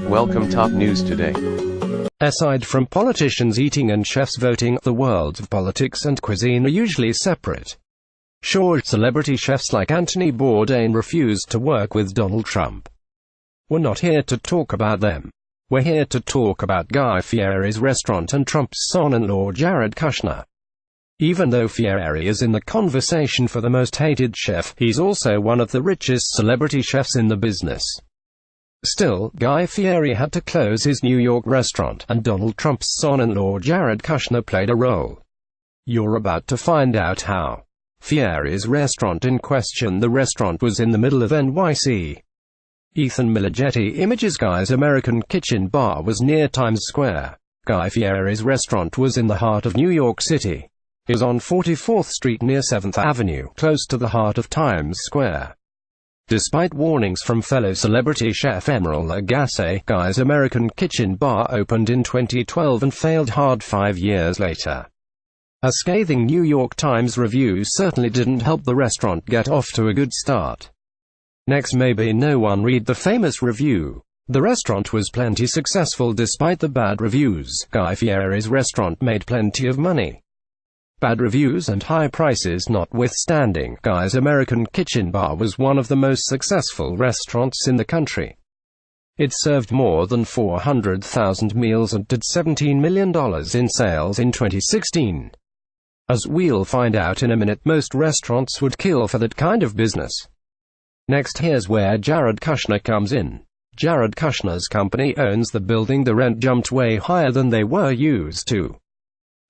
Welcome top news today. Aside from politicians eating and chefs voting, the worlds of politics and cuisine are usually separate. Sure, celebrity chefs like Anthony Bourdain refused to work with Donald Trump. We're not here to talk about them. We're here to talk about Guy Fieri's restaurant and Trump's son-in-law Jared Kushner. Even though Fieri is in the conversation for the most hated chef, he's also one of the richest celebrity chefs in the business. Still, Guy Fieri had to close his New York restaurant, and Donald Trump's son-in-law Jared Kushner played a role. You're about to find out how. Fieri's restaurant in question. The restaurant was in the middle of NYC. Ethan Milligeti Images. Guy's American Kitchen Bar was near Times Square. Guy Fieri's restaurant was in the heart of New York City. It was on 44th Street near 7th Avenue, close to the heart of Times Square. Despite warnings from fellow celebrity chef Emeril Lagasse, Guy's American Kitchen Bar opened in 2012 and failed hard 5 years later. A scathing New York Times review certainly didn't help the restaurant get off to a good start. Next, maybe no one read the famous review. The restaurant was plenty successful despite the bad reviews. Guy Fieri's restaurant made plenty of money. Bad reviews and high prices notwithstanding, Guy's American Kitchen Bar was one of the most successful restaurants in the country. It served more than 400,000 meals and did $17 million in sales in 2016. As we'll find out in a minute, most restaurants would kill for that kind of business. Next, here's where Jared Kushner comes in. Jared Kushner's company owns the building. The rent jumped way higher than they were used to.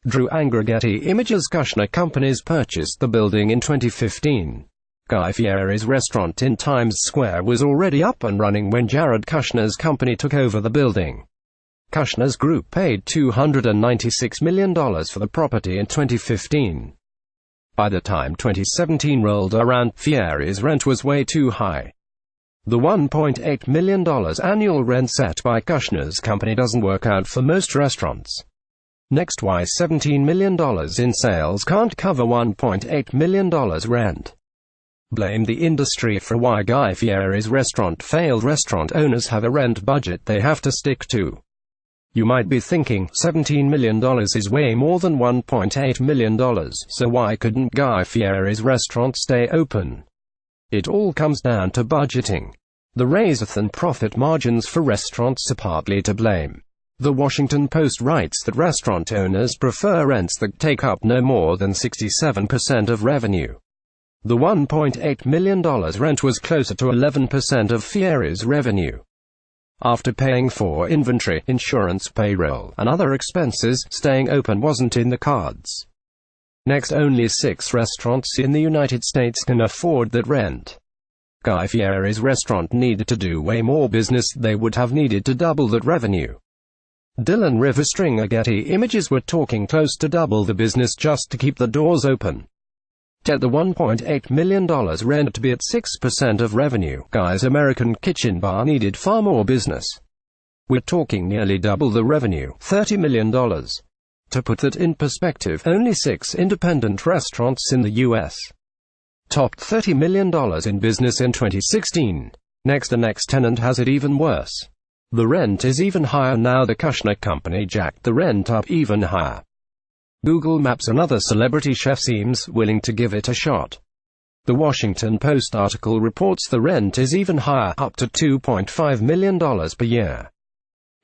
Drew Getty Images. Kushner Companies purchased the building in 2015. Guy Fieri's restaurant in Times Square was already up and running when Jared Kushner's company took over the building. Kushner's group paid $296 million for the property in 2015. By the time 2017 rolled around, Fieri's rent was way too high. The $1.8 million annual rent set by Kushner's company doesn't work out for most restaurants. Next, why $17 million in sales can't cover $1.8 million rent. Blame the industry for why Guy Fieri's restaurant failed. Restaurant owners have a rent budget they have to stick to. You might be thinking, $17 million is way more than $1.8 million, so why couldn't Guy Fieri's restaurant stay open? It all comes down to budgeting. The razor-thin profit margins for restaurants are partly to blame. The Washington Post writes that restaurant owners prefer rents that take up no more than 67% of revenue. The $1.8 million rent was closer to 11% of Fieri's revenue. After paying for inventory, insurance, payroll, and other expenses, staying open wasn't in the cards. Next, only 6 restaurants in the United States can afford that rent. Guy Fieri's restaurant needed to do way more business. They would have needed to double that revenue. Dylan Riverstringer Getty Images were talking close to double the business just to keep the doors open. Get the $1.8 million rent to be at 6% of revenue. Guy's American Kitchen Bar needed far more business. We're talking nearly double the revenue, $30 million. To put that in perspective, only 6 independent restaurants in the U.S. topped $30 million in business in 2016. Next, the next tenant has it even worse. The rent is even higher now. The Kushner Company jacked the rent up even higher. Google Maps, another celebrity chef, seems willing to give it a shot. The Washington Post article reports the rent is even higher, up to $2.5 million per year.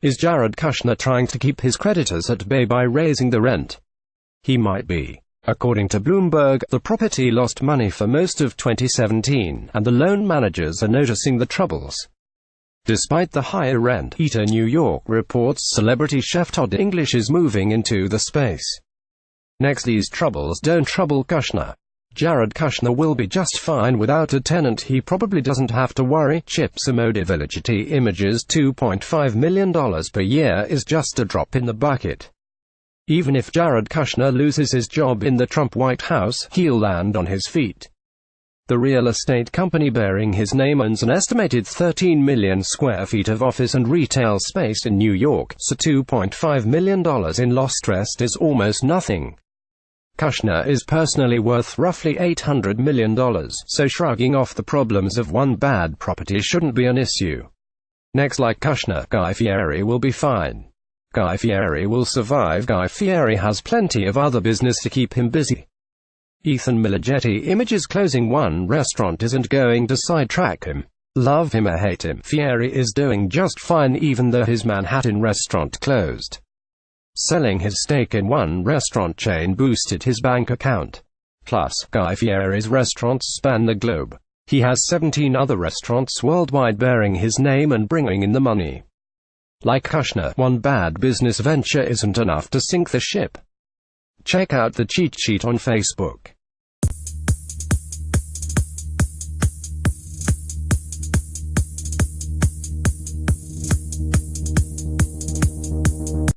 Is Jared Kushner trying to keep his creditors at bay by raising the rent? He might be. According to Bloomberg, the property lost money for most of 2017, and the loan managers are noticing the troubles. Despite the higher rent, Eater New York reports celebrity chef Todd English is moving into the space. Next, these troubles don't trouble Kushner. Jared Kushner will be just fine without a tenant. He probably doesn't have to worry. Chips Immobility Images. $2.5 million per year is just a drop in the bucket. Even if Jared Kushner loses his job in the Trump White House, he'll land on his feet. The real estate company bearing his name owns an estimated 13 million square feet of office and retail space in New York, so $2.5 million in lost rent is almost nothing. Kushner is personally worth roughly $800 million, so shrugging off the problems of one bad property shouldn't be an issue. Next, like Kushner, Guy Fieri will be fine. Guy Fieri will survive. Guy Fieri has plenty of other business to keep him busy. Ethan Milligetti Images closing one restaurant isn't going to sidetrack him. Love him or hate him, Fieri is doing just fine even though his Manhattan restaurant closed. Selling his stake in one restaurant chain boosted his bank account. Plus, Guy Fieri's restaurants span the globe. He has 17 other restaurants worldwide bearing his name and bringing in the money. Like Kushner, one bad business venture isn't enough to sink the ship. Check out the cheat sheet on Facebook.